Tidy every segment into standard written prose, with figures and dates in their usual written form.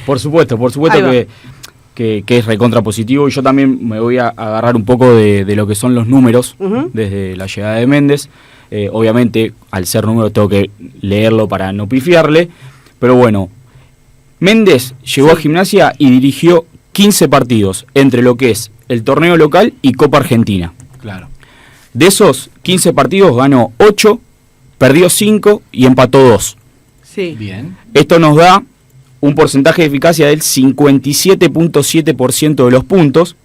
Por supuesto que es recontra positivo, y yo también me voy a agarrar un poco de lo que son los números desde la llegada de Méndez. Obviamente, al ser números tengo que leerlo para no pifiarle, pero bueno, Méndez llegó a Gimnasia y dirigió 15 partidos entre lo que es el torneo local y Copa Argentina. Claro. De esos 15 partidos ganó 8, perdió 5 y empató 2. Sí. Bien. Esto nos da un porcentaje de eficacia del 57.7% de los puntos.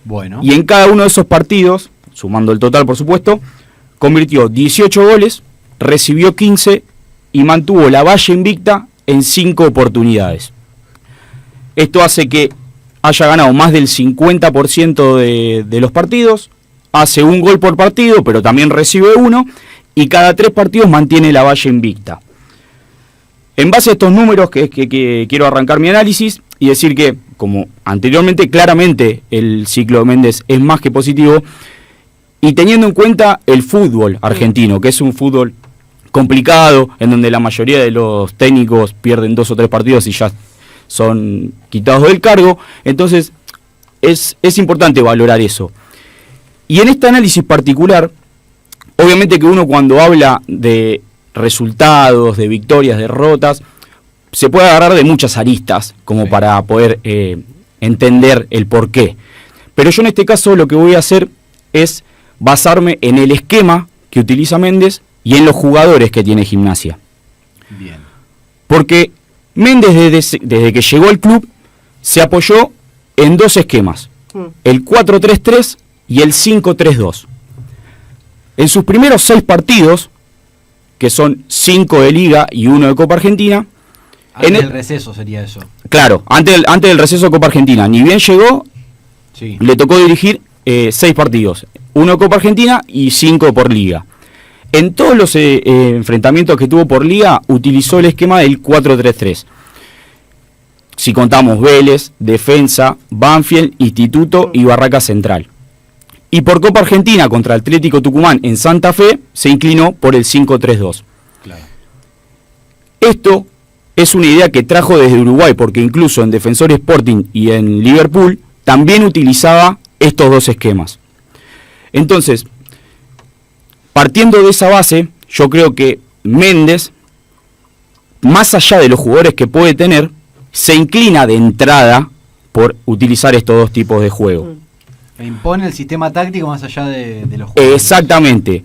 Bueno. Y en cada uno de esos partidos, sumando el total por supuesto, convirtió 18 goles, recibió 15 y mantuvo la valla invicta en 5 oportunidades. Esto hace que haya ganado más del 50% de los partidos, hace un gol por partido, pero también recibe uno, y cada 3 partidos mantiene la valla invicta. En base a estos números que quiero arrancar mi análisis y decir que, como anteriormente, claramente el ciclo de Méndez es más que positivo, y teniendo en cuenta el fútbol argentino, que es un fútbol complicado, en donde la mayoría de los técnicos pierden 2 o 3 partidos y ya son quitados del cargo, entonces es importante valorar eso. Y en este análisis particular, obviamente que uno cuando habla de resultados, de victorias, derrotas, se puede agarrar de muchas aristas como para poder entender el porqué. Pero yo en este caso lo que voy a hacer es basarme en el esquema que utiliza Méndez y en los jugadores que tiene Gimnasia. Bien. Porque Méndez desde que llegó al club se apoyó en 2 esquemas, el 4-3-3 y el 5-3-2. En sus primeros 6 partidos, que son 5 de Liga y 1 de Copa Argentina. Antes del receso sería eso. Claro, antes del receso de Copa Argentina. Ni bien llegó, le tocó dirigir 6 partidos. 1 de Copa Argentina y 5 por Liga. En todos los enfrentamientos que tuvo por Liga, utilizó el esquema del 4-3-3. Si contamos Vélez, Defensa, Banfield, Instituto y Barraca Central. Y por Copa Argentina contra Atlético Tucumán en Santa Fe se inclinó por el 5-3-2. Claro. Esto es una idea que trajo desde Uruguay, porque incluso en Defensor Sporting y en Liverpool también utilizaba estos 2 esquemas. Entonces, partiendo de esa base, yo creo que Méndez, más allá de los jugadores que puede tener, se inclina de entrada por utilizar estos 2 tipos de juego. Impone el sistema táctico más allá de los jugadores. Exactamente.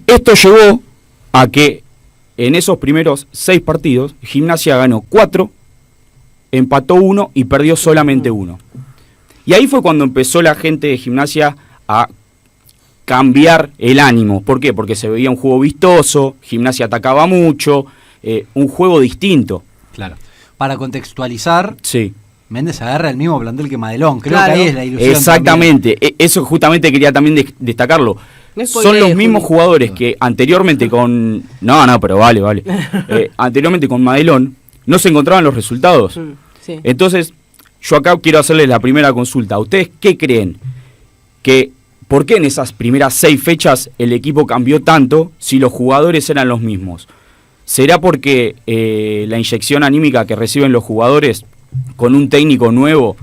Esto llevó a que en esos primeros 6 partidos, Gimnasia ganó 4, empató 1 y perdió solamente 1. Y ahí fue cuando empezó la gente de Gimnasia a cambiar el ánimo. ¿Por qué? Porque se veía un juego vistoso, Gimnasia atacaba mucho, un juego distinto. Claro. Para contextualizar, sí, Méndez agarra el mismo plantel que Madelón. Creo que ahí es la ilusión. Exactamente. Eso justamente quería también destacarlo. Son los mismos jugadores que anteriormente con... No, pero vale. Anteriormente con Madelón no se encontraban los resultados. Sí. Entonces, yo acá quiero hacerles la primera consulta. ¿Ustedes qué creen? ¿Por qué en esas primeras 6 fechas el equipo cambió tanto si los jugadores eran los mismos? ¿Será porque la inyección anímica que reciben los jugadores con un técnico nuevo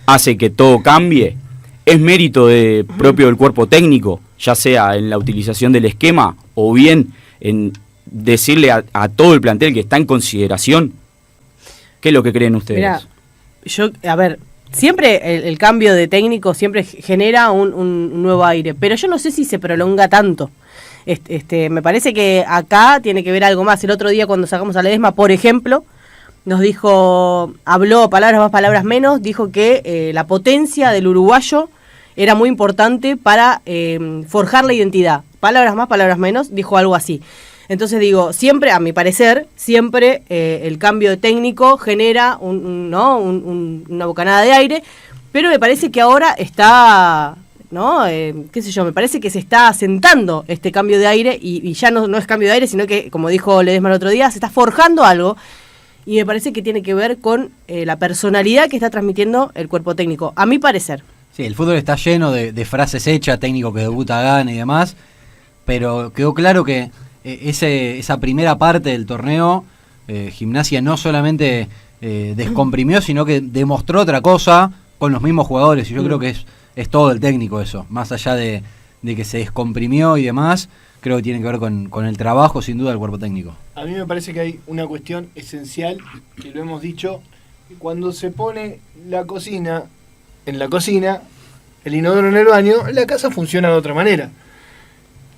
hace que todo cambie? ¿Es mérito propio del cuerpo técnico, ya sea en la utilización del esquema o bien en decirle a todo el plantel que está en consideración? ¿Qué es lo que creen ustedes? Mirá, siempre el cambio de técnico siempre genera un nuevo aire, pero yo no sé si se prolonga tanto. Me parece que acá tiene que ver algo más. El otro día cuando sacamos a Ledesma, por ejemplo, nos habló palabras más, palabras menos, dijo que la potencia del uruguayo era muy importante para forjar la identidad. Palabras más, palabras menos, dijo algo así. Entonces digo, siempre, a mi parecer, el cambio de técnico genera una bocanada de aire, pero me parece que ahora está... me parece que se está asentando este cambio de aire y ya no es cambio de aire, sino que, como dijo Ledesma el otro día, se está forjando algo y me parece que tiene que ver con la personalidad que está transmitiendo el cuerpo técnico, a mi parecer. Sí, el fútbol está lleno de frases hechas, técnico que debuta gana y demás, pero quedó claro que esa primera parte del torneo Gimnasia no solamente descomprimió, sino que demostró otra cosa con los mismos jugadores, y yo creo que es todo el técnico eso, más allá de que se descomprimió y demás, creo que tiene que ver con el trabajo, sin duda, del cuerpo técnico. A mí me parece que hay una cuestión esencial, que lo hemos dicho, cuando se pone la cocina en la cocina, el inodoro en el baño, la casa funciona de otra manera.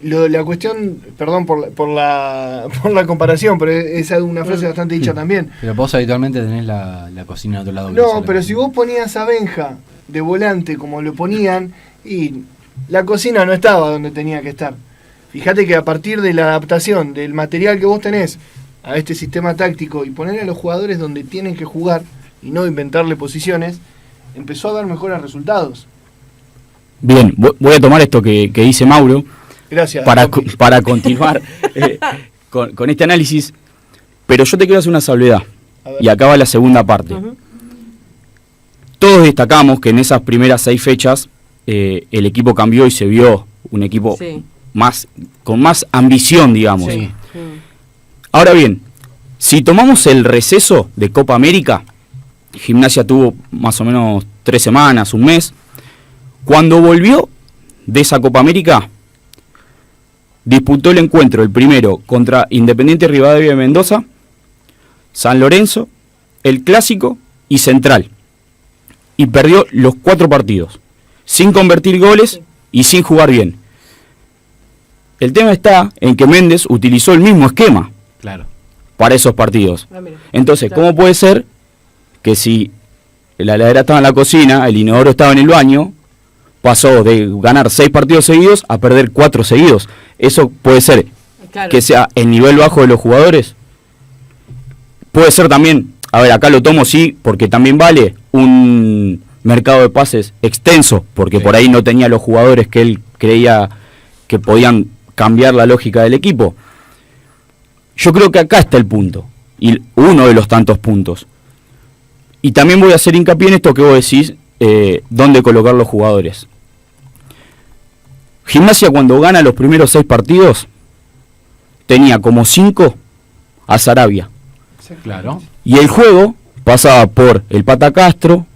La cuestión, perdón por la comparación, pero es una frase bastante dicha también. Pero vos habitualmente tenés la cocina a otro lado. No, pero si vos ponías a Benja de volante como lo ponían, y la cocina no estaba donde tenía que estar. Fíjate que a partir de la adaptación del material que vos tenés a este sistema táctico y poner a los jugadores donde tienen que jugar y no inventarle posiciones, empezó a dar mejores resultados. Bien, voy a tomar esto que dice Mauro. Gracias. Para continuar con este análisis, pero yo te quiero hacer una salvedad, y acá va la segunda parte. Todos destacamos que en esas primeras 6 fechas el equipo cambió y se vio un equipo con más ambición, digamos. Sí. Ahora bien, si tomamos el receso de Copa América, Gimnasia tuvo más o menos 3 semanas, un mes. Cuando volvió de esa Copa América, disputó el encuentro, el primero, contra Independiente Rivadavia de Mendoza, San Lorenzo, el Clásico y Central. Y perdió los 4 partidos, sin convertir goles y sin jugar bien. El tema está en que Méndez utilizó el mismo esquema para esos partidos. Entonces, ¿cómo puede ser que si la heladera estaba en la cocina, el inodoro estaba en el baño, pasó de ganar 6 partidos seguidos a perder 4 seguidos? Eso puede ser que sea el nivel bajo de los jugadores. Puede ser también, a ver, acá lo tomo sí, porque también vale un mercado de pases extenso, porque por ahí no tenía los jugadores que él creía que podían cambiar la lógica del equipo. Yo creo que acá está el punto, y uno de los tantos puntos. Y también voy a hacer hincapié en esto que vos decís, dónde colocar los jugadores. Gimnasia, cuando gana los primeros 6 partidos, tenía como 5 a Sarabia. Claro. Y el juego pasaba por el Pata Castro,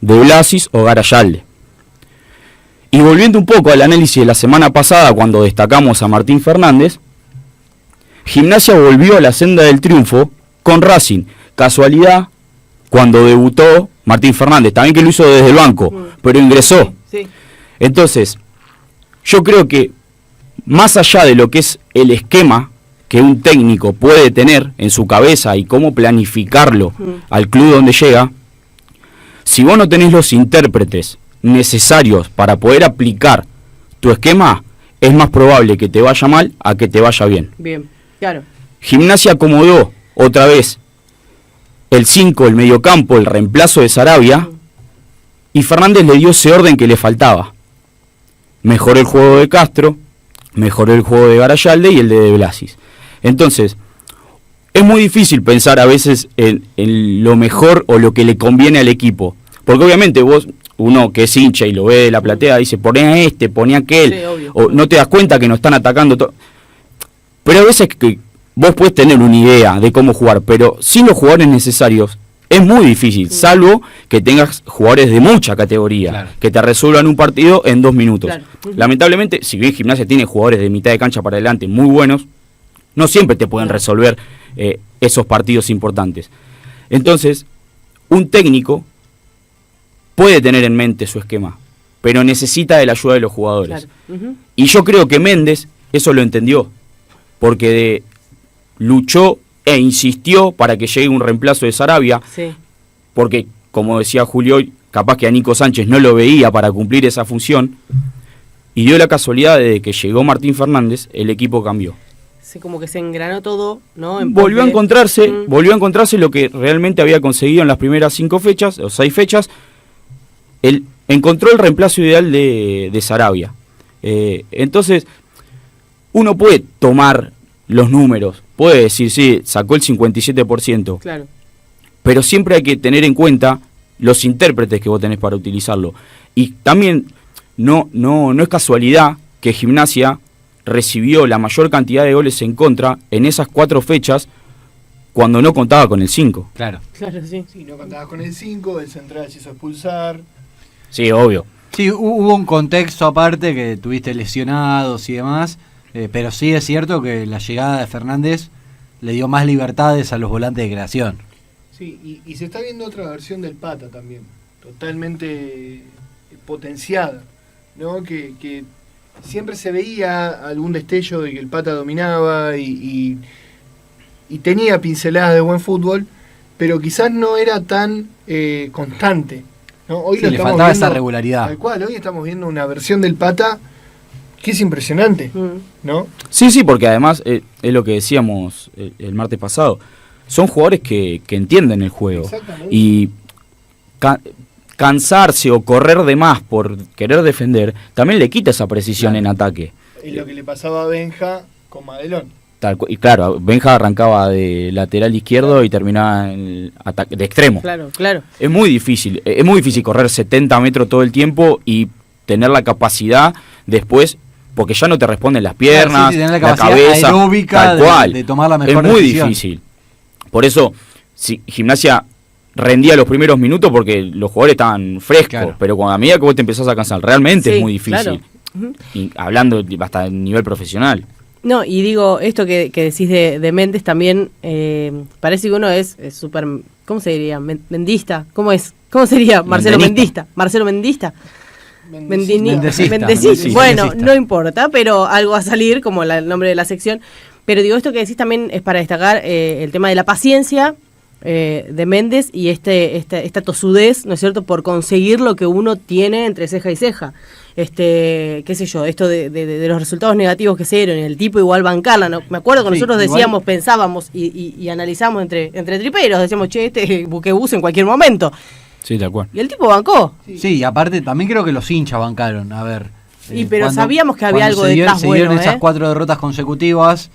De Blasis o Garayalde. Y volviendo un poco al análisis de la semana pasada, cuando destacamos a Martín Fernández, Gimnasia volvió a la senda del triunfo con Racing. Casualidad, cuando debutó Martín Fernández, también que lo hizo desde el banco, pero ingresó. Sí. Entonces, yo creo que más allá de lo que es el esquema que un técnico puede tener en su cabeza y cómo planificarlo al club donde llega, si vos no tenés los intérpretes necesarios para poder aplicar tu esquema, es más probable que te vaya mal a que te vaya bien. Bien, claro. Gimnasia acomodó otra vez el 5, el mediocampo, el reemplazo de Sarabia, y Fernández le dio ese orden que le faltaba. Mejoró el juego de Castro, mejoró el juego de Garayalde y el de Blasis. Entonces, es muy difícil pensar a veces en lo mejor o lo que le conviene al equipo. Porque obviamente uno que es hincha y lo ve de la platea, dice, poné a este, poné a aquel, Sí, o no te das cuenta que nos están atacando. Pero a veces que vos puedes tener una idea de cómo jugar, pero sin los jugadores necesarios es muy difícil, salvo que tengas jugadores de mucha categoría, que te resuelvan un partido en 2 minutos. Lamentablemente, si bien Gimnasia tiene jugadores de mitad de cancha para adelante muy buenos, no siempre te pueden resolver esos partidos importantes. Entonces, un técnico puede tener en mente su esquema, pero necesita de la ayuda de los jugadores. Y yo creo que Méndez eso lo entendió, porque luchó e insistió para que llegue un reemplazo de Sarabia, porque, como decía Julio, capaz que a Nico Sánchez no lo veía para cumplir esa función, y dio la casualidad de que llegó Martín Fernández, el equipo cambió. Sí, como que se engranó todo, ¿no? Volvió a encontrarse lo que realmente había conseguido en las primeras 5 fechas, o 6 fechas. Él encontró el reemplazo ideal de Sarabia. Entonces, uno puede tomar los números, puede decir, sí, sacó el 57%. Claro. Pero siempre hay que tener en cuenta los intérpretes que vos tenés para utilizarlo. Y también no es casualidad que Gimnasia recibió la mayor cantidad de goles en contra en esas 4 fechas cuando no contaba con el 5. Claro. Claro, sí. Si no contabas con el 5, el central se hizo expulsar. Sí, obvio. Sí, hubo un contexto aparte que tuviste lesionados y demás, pero sí es cierto que la llegada de Fernández le dio más libertades a los volantes de creación. Sí, y se está viendo otra versión del Pata también, totalmente potenciada, ¿no? Que siempre se veía algún destello de que el Pata dominaba y tenía pinceladas de buen fútbol, pero quizás no era tan constante, ¿no? Hoy Sí, le faltaba esa regularidad. Tal cual, hoy estamos viendo una versión del Pata que es impresionante, ¿no? Sí, porque además es lo que decíamos el martes pasado. Son jugadores que entienden el juego. Exactamente. Y cansarse o correr de más por querer defender también le quita esa precisión en ataque. Es lo que le pasaba a Benja con Madelón. Y claro, Benja arrancaba de lateral izquierdo y terminaba en el ataque de extremo. Claro. Es muy difícil correr 70 metros todo el tiempo y tener la capacidad después, porque ya no te responden las piernas, tener la la capacidad cabeza, aeróbica tal cual. de tomar la mejor es muy decisión. difícil. Por eso, si Gimnasia rendía los primeros minutos porque los jugadores estaban frescos, Claro. pero cuando a medida que vos te empezás a cansar, realmente Sí, es muy difícil. claro. Y hablando hasta a nivel profesional. No, y digo, esto que decís de Méndez también, parece que uno es súper, ¿cómo se diría? Mendista. ¿Cómo sería? Marcelo Mendenista. Mendista. Mendecista. Mendecista. Bueno, Mendecista. no importa, pero algo va a salir como el nombre de la sección. Pero digo, esto que decís también es para destacar el tema de la paciencia de Méndez y esta tosudez, ¿no es cierto?, por conseguir lo que uno tiene entre ceja y ceja. Qué sé yo, esto de los resultados negativos que se dieron, el tipo igual bancarla, ¿no? Me acuerdo que Sí, nosotros igual. decíamos, pensábamos y analizamos entre triperos, decíamos, che, buquebús en cualquier momento. Sí, tal cual. Y el tipo bancó. Sí, y aparte también creo que los hinchas bancaron, a ver. Pero sabíamos que había cuando algo detrás se dieron bueno, esas 4 derrotas consecutivas,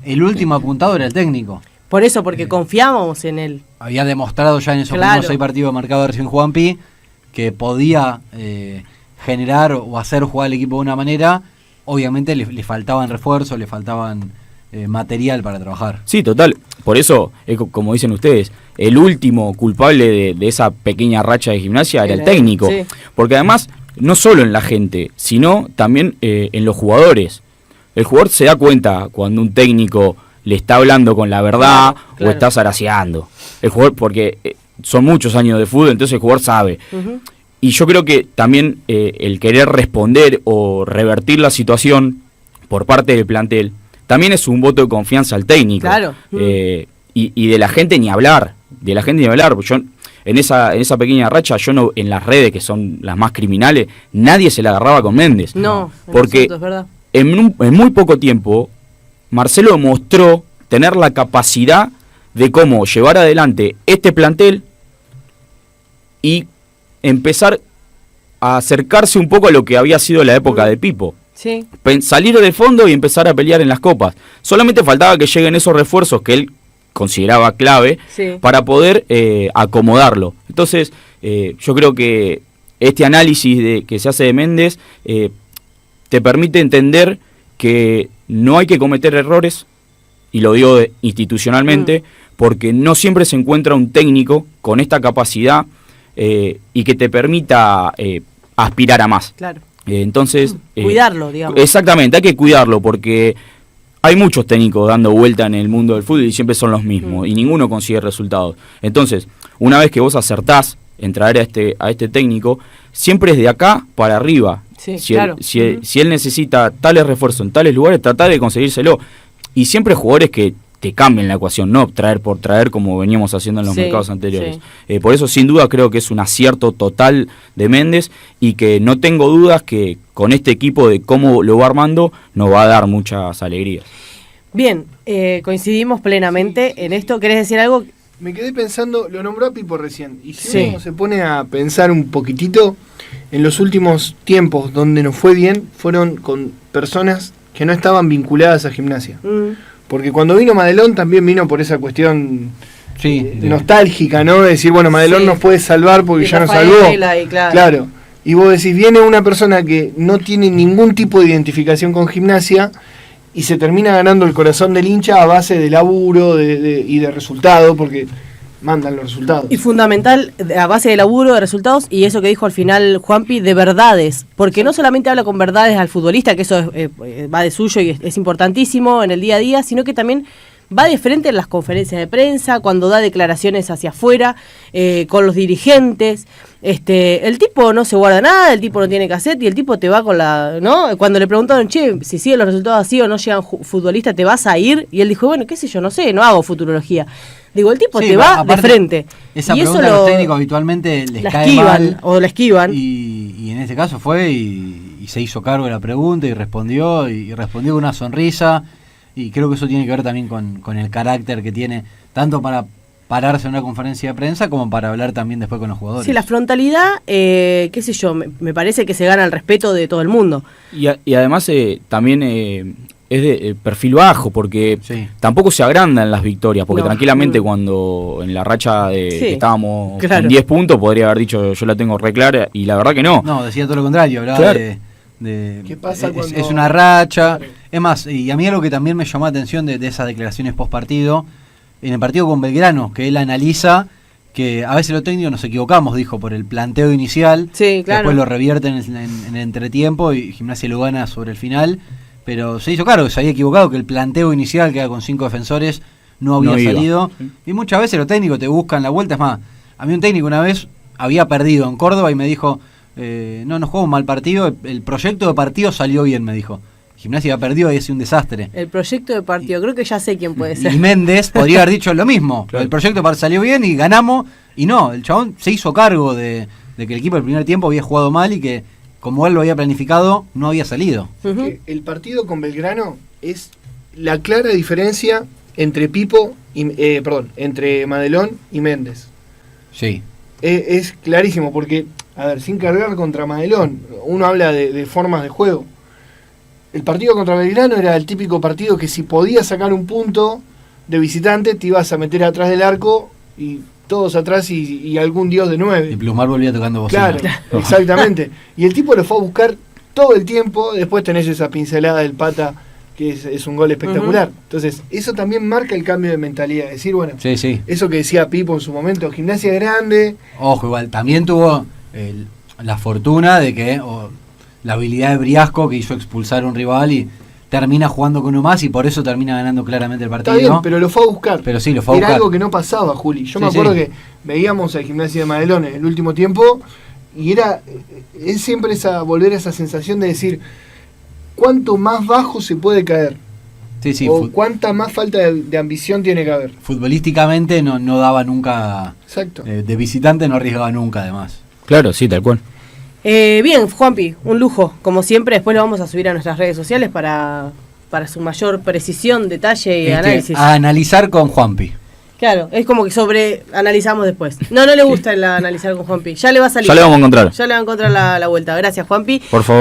el último apuntado era el técnico. Por eso, porque confiábamos en él. Había demostrado ya en esos Claro. primeros 6 partidos marcados de recién Juanpi que podía generar o hacer jugar al equipo de una manera. Obviamente le faltaban refuerzos, le faltaban material para trabajar. Sí, total. Por eso, como dicen ustedes, el último culpable de esa pequeña racha de Gimnasia era el técnico. Sí. Porque además, no solo en la gente, sino también en los jugadores. El jugador se da cuenta cuando un técnico le está hablando con la verdad Claro. o está zaraseando. El jugador, porque son muchos años de fútbol, entonces el jugador sabe. Ujú. Y yo creo que también el querer responder o revertir la situación por parte del plantel también es un voto de confianza al técnico. Claro. Y de la gente ni hablar. De la gente ni hablar. Yo en esa pequeña racha, yo no, en las redes que son las más criminales, nadie se la agarraba con Méndez. No, en Porque absoluto, es verdad. en muy poco tiempo, Marcelo mostró tener la capacidad de cómo llevar adelante este plantel y empezar a acercarse un poco a lo que había sido la época de Pipo. Sí. Salir del fondo y empezar a pelear en las copas. Solamente faltaba que lleguen esos refuerzos que él consideraba clave Sí. para poder acomodarlo. Entonces, yo creo que este análisis que se hace de Méndez te permite entender que no hay que cometer errores, y lo digo institucionalmente, porque no siempre se encuentra un técnico con esta capacidad y que te permita aspirar a más. Claro. Entonces, Cuidarlo, digamos. Exactamente, hay que cuidarlo porque hay muchos técnicos dando vuelta en el mundo del fútbol y siempre son los mismos y ninguno consigue resultados. Entonces, una vez que vos acertás en traer a este técnico, siempre es de acá para arriba. Sí, si, claro. si él necesita tales refuerzos en tales lugares, tratar de conseguírselo. Y siempre jugadores que te cambien la ecuación, no traer por traer como veníamos haciendo en los Sí, mercados anteriores. sí. Por eso, sin duda, creo que es un acierto total de Méndez y que no tengo dudas que con este equipo de cómo lo va armando nos va a dar muchas alegrías. Bien, coincidimos plenamente en esto. ¿Querés decir algo? Me quedé pensando, lo nombró a Pipo recién, y si Sí. uno se pone a pensar un poquitito, en los últimos tiempos donde nos fue bien, fueron con personas que no estaban vinculadas a Gimnasia. Porque cuando vino Madelón también vino por esa cuestión Sí, nostálgica, ¿no? De decir, bueno, Madelón Sí. nos puede salvar porque Y ya nos Rafaela, salvó. y claro. Claro. Y vos decís, viene una persona que no tiene ningún tipo de identificación con Gimnasia y se termina ganando el corazón del hincha a base de laburo y de resultado, porque mandan los resultados. Y fundamental, a base de laburo, de resultados, y eso que dijo al final Juanpi, de verdades, porque no solamente habla con verdades al futbolista, que eso va de suyo y es importantísimo en el día a día, sino que también va de frente en las conferencias de prensa, cuando da declaraciones hacia afuera, con los dirigentes. El tipo no se guarda nada, el tipo no tiene cassette y el tipo te va con la... ¿no? Cuando le preguntaron, che, si siguen los resultados así o no llegan futbolistas, ¿te vas a ir? Y él dijo, bueno, qué sé yo, no sé, no hago futurología. Digo, el tipo te va de frente. Esa y pregunta eso a los técnicos habitualmente les la cae esquivan, mal. o la esquivan. Y en este caso fue y se hizo cargo de la pregunta y respondió con una sonrisa. Y creo que eso tiene que ver también con el carácter que tiene, tanto para pararse en una conferencia de prensa como para hablar también después con los jugadores. Sí, la frontalidad, qué sé yo, me parece que se gana el respeto de todo el mundo. Y además también es de perfil bajo, porque Sí. tampoco se agranda en las victorias, porque No. tranquilamente cuando en la racha Sí, que estábamos claro. con 10 puntos podría haber dicho yo la tengo re clara, y la verdad que no. No, decía todo lo contrario, hablaba Claro. de ¿Qué pasa es cuando- una racha. Claro. Es más, y a mí algo que también me llamó la atención de esas declaraciones post partido, en el partido con Belgrano, que él analiza que a veces los técnicos nos equivocamos, dijo, por el planteo inicial, Sí, claro. después lo revierten en el entretiempo y Gimnasia lo gana sobre el final, pero se hizo claro que se había equivocado, que el planteo inicial, que era con 5 defensores, no había No iba. salido, y muchas veces los técnicos te buscan la vuelta. Es más, a mí un técnico una vez había perdido en Córdoba y me dijo, no jugamos un mal partido, el proyecto de partido salió bien, me dijo. Gimnasia había perdido y ha sido un desastre. El proyecto de partido, creo que ya sé quién puede ser. Y Méndez podría haber dicho lo mismo. Claro. El proyecto salió bien y ganamos. Y no, el chabón se hizo cargo de que el equipo del primer tiempo había jugado mal y que, como él lo había planificado, no había salido. Ujú. Que el partido con Belgrano es la clara diferencia entre entre Madelón y Méndez. Sí. Es clarísimo, porque, a ver, sin cargar contra Madelón, uno habla de formas de juego. El partido contra Belgrano era el típico partido que si podías sacar un punto de visitante, te ibas a meter atrás del arco y todos atrás y algún dios de 9. Y Plumar volvía tocando bocina. Claro, exactamente. Y el tipo lo fue a buscar todo el tiempo. Después tenés esa pincelada del Pata, que es un gol espectacular. Entonces, eso también marca el cambio de mentalidad. Es decir, bueno, Sí, sí. eso que decía Pipo en su momento, Gimnasia grande. Ojo, igual, también tuvo la fortuna de que, la habilidad de Briasco, que hizo expulsar a un rival y termina jugando con uno más y por eso termina ganando claramente el partido. Está bien, pero lo fue a buscar. Pero sí, lo fue a Era buscar. algo que no pasaba, Juli. Yo Sí, me acuerdo sí. que veíamos al Gimnasia de Madelón en el último tiempo y es siempre volver a esa sensación de decir cuánto más bajo se puede caer. Sí, sí, o cuánta más falta de ambición tiene que haber. futbolísticamente no daba nunca, Exacto. de visitante no arriesgaba nunca además. Claro, sí, tal cual. Bien, Juanpi, un lujo, como siempre. Después lo vamos a subir a nuestras redes sociales para su mayor precisión, detalle y análisis. A analizar con Juanpi. Claro, es como que analizamos después. No le gusta analizar con Juanpi. Ya le va a salir. Ya le vamos a encontrar. Ya le va a encontrar la vuelta. Gracias, Juanpi. Por favor.